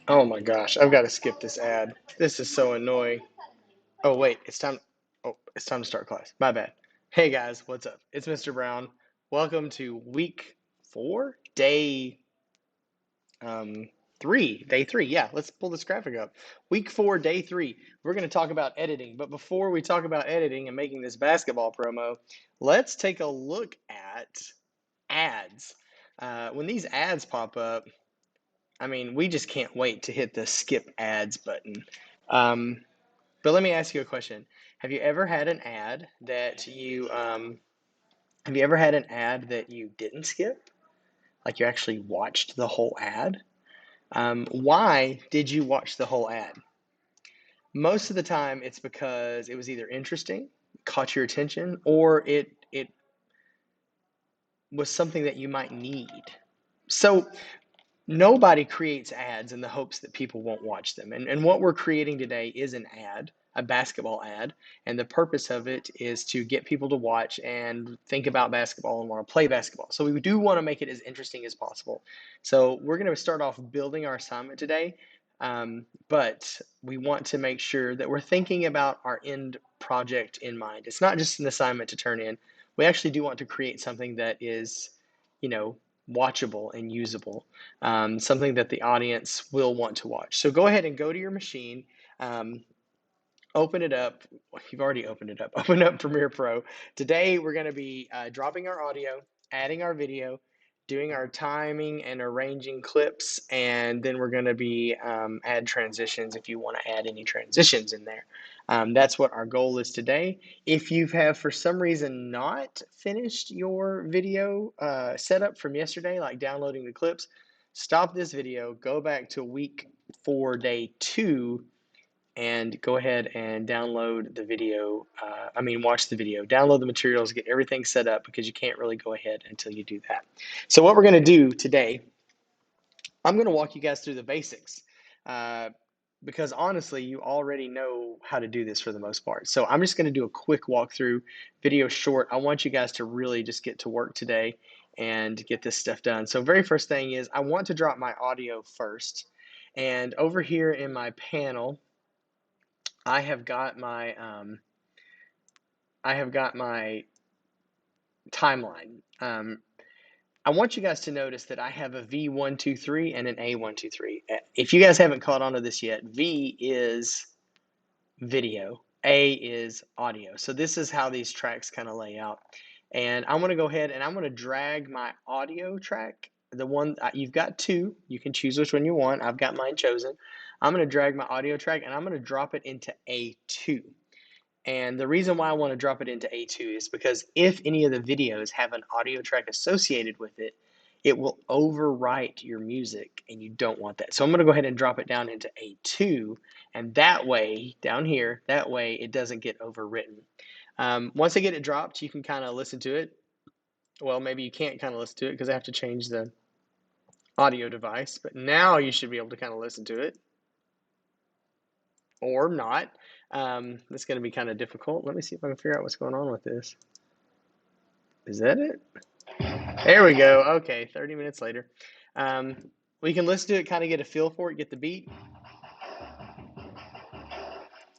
Oh my gosh, I've got to skip this ad. This is so annoying. Oh wait, it's time. Oh, it's time to start class. My bad. Hey guys, what's up? It's Mr. Brown. Welcome to week 4, day um 3. Day 3. Yeah, let's pull this graphic up. Week 4, day 3. We're going to talk about editing, but before we talk about editing and making this basketball promo, let's take a look at ads. When these ads pop up, I mean, we just can't wait to hit the skip ads button. Um, but let me ask you a question. Have you ever had an ad that you didn't skip? Like you actually watched the whole ad? Why did you watch the whole ad? Most of the time, it's because it was either interesting, caught your attention, or it was something that you might need. So nobody creates ads in the hopes that people won't watch them. And what we're creating today is an ad, a basketball ad. And the purpose of it is to get people to watch and think about basketball and want to play basketball. So we do want to make it as interesting as possible. So we're going to start off building our assignment today. But we want to make sure that we're thinking about our end project in mind. It's not just an assignment to turn in. We actually do want to create something that is, you know, watchable and usable, something that the audience will want to watch. So go ahead and go to your machine, um, open it up. You've already opened it up. Open up Premiere Pro. Today we're going to be dropping our audio, adding our video, doing our timing and arranging clips, and then we're going to be add transitions if you want to add any transitions in there. That's what our goal is today. If you have for some reason not finished your video setup from yesterday, like downloading the clips, stop this video, go back to week 4, day 2, and go ahead and download the video. Watch the video, download the materials, get everything set up, because you can't really go ahead until you do that. So what we're going to do today, I'm going to walk you guys through the basics, uh, because honestly, you already know how to do this for the most part. So I'm just going to do a quick walkthrough, video short. I want you guys to really just get to work today and get this stuff done. So very first thing is I want to drop my audio first. And over here in my panel, I have got my timeline. I want you guys to notice that I have a V123 and an A123. If you guys haven't caught on to this yet, V is video, A is audio. So this is how these tracks kind of lay out. And I'm going to go ahead and I'm going to drag my audio track, the one you've got 2. You can choose which one you want. I've got mine chosen. I'm going to drag my audio track and I'm going to drop it into A2. And the reason why I want to drop it into A2 is because if any of the videos have an audio track associated with it, it will overwrite your music, and you don't want that. So I'm going to go ahead and drop it down into A2, and that way, down here, that way it doesn't get overwritten. Once I get it dropped, you can kind of listen to it. Well, maybe you can't kind of listen to it because I have to change the audio device, but now you should be able to kind of listen to it, or not. It's going to be kind of difficult. Let me see if I can figure out what's going on with this. Is that it? There we go. Okay, 30 minutes later. We can listen to it, kind of get a feel for it, get the beat.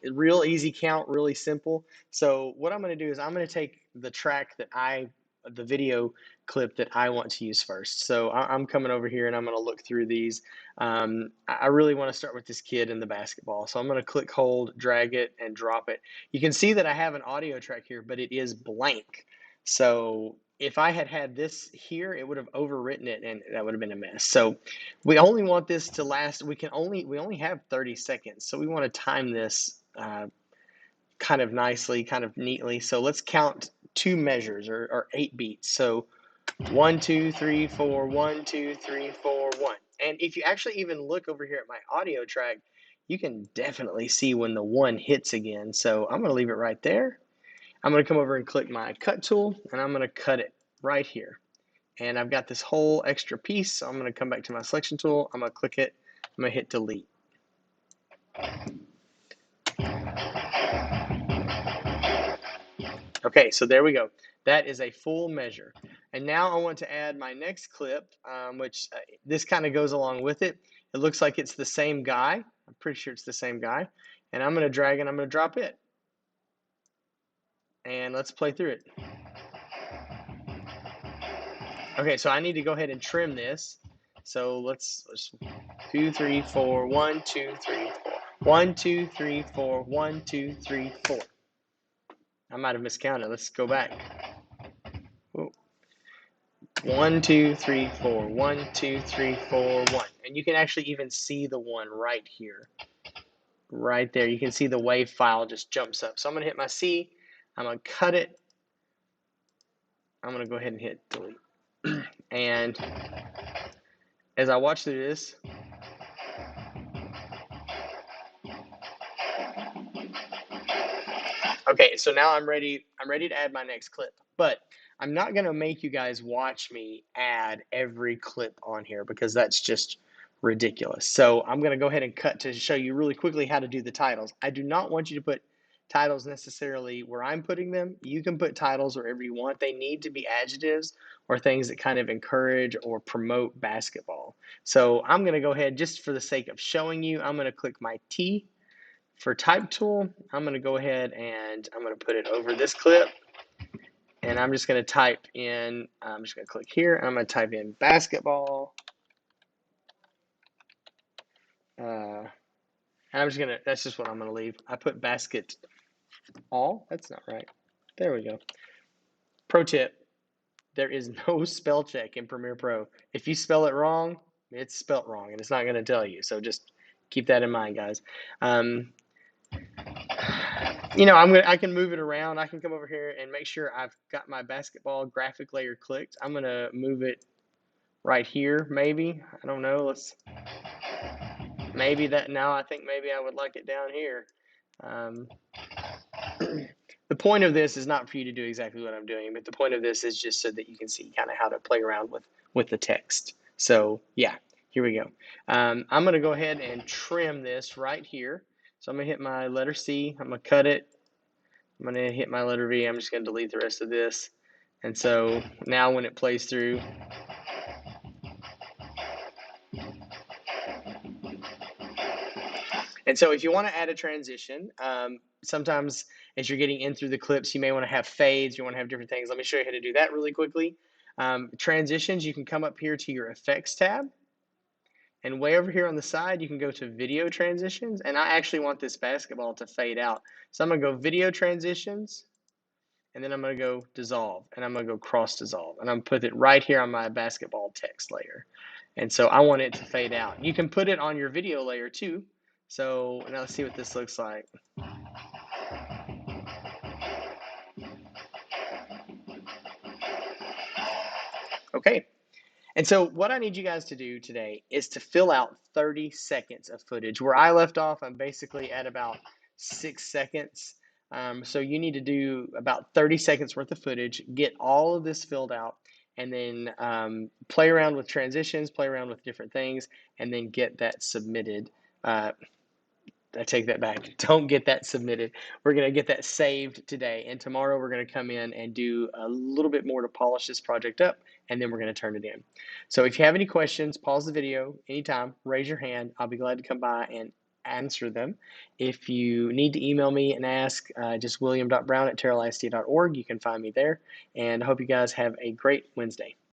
Real easy count, really simple. So what I'm going to do is I'm going to take the track the video clip that I want to use first. So I'm coming over here and I'm going to look through these. I really want to start with this kid in the basketball. So I'm going to click, hold, drag it, and drop it. You can see that I have an audio track here, but it is blank. So if I had had this here, it would have overwritten it, and that would have been a mess. So we only want this to last. We only have 30 seconds. So we want to time this kind of nicely, kind of neatly. So let's count 2 measures, or 8 beats. So 1, 2, 3, 4, 1, 2, 3, 4, 1. And if you actually even look over here at my audio track, you can definitely see when the 1 hits again. So I'm going to leave it right there. I'm going to come over and click my cut tool, and I'm going to cut it right here. And I've got this whole extra piece, so I'm going to come back to my selection tool. I'm going to click it. I'm going to hit delete. Okay, so there we go. That is a full measure. And now I want to add my next clip, which this kind of goes along with it. It looks like it's the same guy. I'm pretty sure it's the same guy. And I'm going to drag and I'm going to drop it. And let's play through it. Okay, so I need to go ahead and trim this. So let's 2, 3, 4, 1, 2, 3, 4. 1, 2, 3, 4, 1, 2, 3, 4. I might have miscounted. Let's go back. Whoa. 1, 2, 3, 4. 1, 2, 3, 4, 1. And you can actually even see the one right here. Right there. You can see the WAV file just jumps up. So I'm going to hit my C. I'm going to cut it. I'm going to go ahead and hit delete. And as I watch through this, okay, so now I'm ready to add my next clip. But I'm not going to make you guys watch me add every clip on here because that's just ridiculous. So I'm going to go ahead and cut to show you really quickly how to do the titles. I do not want you to put titles necessarily where I'm putting them. You can put titles wherever you want. They need to be adjectives or things that kind of encourage or promote basketball. So I'm going to go ahead, just for the sake of showing you, I'm going to click my T for type tool. I'm going to go ahead and I'm going to put it over this clip. And I'm just going to type in, I'm just going to click here. I'm going to type in basketball. And I'm just going to, that's just what I'm going to leave. I put basket all. That's not right. There we go. Pro tip, there is no spell check in Premiere Pro. If you spell it wrong, it's spelt wrong and it's not going to tell you. So just keep that in mind, guys. You know, I can move it around. I can come over here and make sure I've got my basketball graphic layer clicked. I'm going to move it right here, maybe. I don't know. Maybe that now I think maybe I would like it down here. The point of this is not for you to do exactly what I'm doing, but the point of this is just so that you can see kind of how to play around with the text. So yeah, here we go. I'm going to go ahead and trim this right here. So I'm going to hit my letter C. I'm going to cut it. I'm going to hit my letter V. I'm just going to delete the rest of this. And so now when it plays through, and so if you want to add a transition, sometimes as you're getting in through the clips, you may want to have fades, you want to have different things. Let me show you how to do that really quickly. Transitions, you can come up here to your effects tab. And way over here on the side, you can go to video transitions. And I actually want this basketball to fade out. So I'm going to go video transitions. And then I'm going to go dissolve. And I'm going to go cross dissolve. And I'm going to put it right here on my basketball text layer. And so I want it to fade out. You can put it on your video layer too. So now let's see what this looks like. Okay. And so what I need you guys to do today is to fill out 30 seconds of footage. Where I left off, I'm basically at about 6 seconds. So you need to do about 30 seconds worth of footage, get all of this filled out, and then play around with transitions, play around with different things, and then get that submitted. I take that back. Don't get that submitted. We're going to get that saved today. And tomorrow we're going to come in and do a little bit more to polish this project up, and then we're going to turn it in. So if you have any questions, pause the video anytime, raise your hand. I'll be glad to come by and answer them. If you need to email me and ask, just william.brown@terrellisd.org. You can find me there. And I hope you guys have a great Wednesday.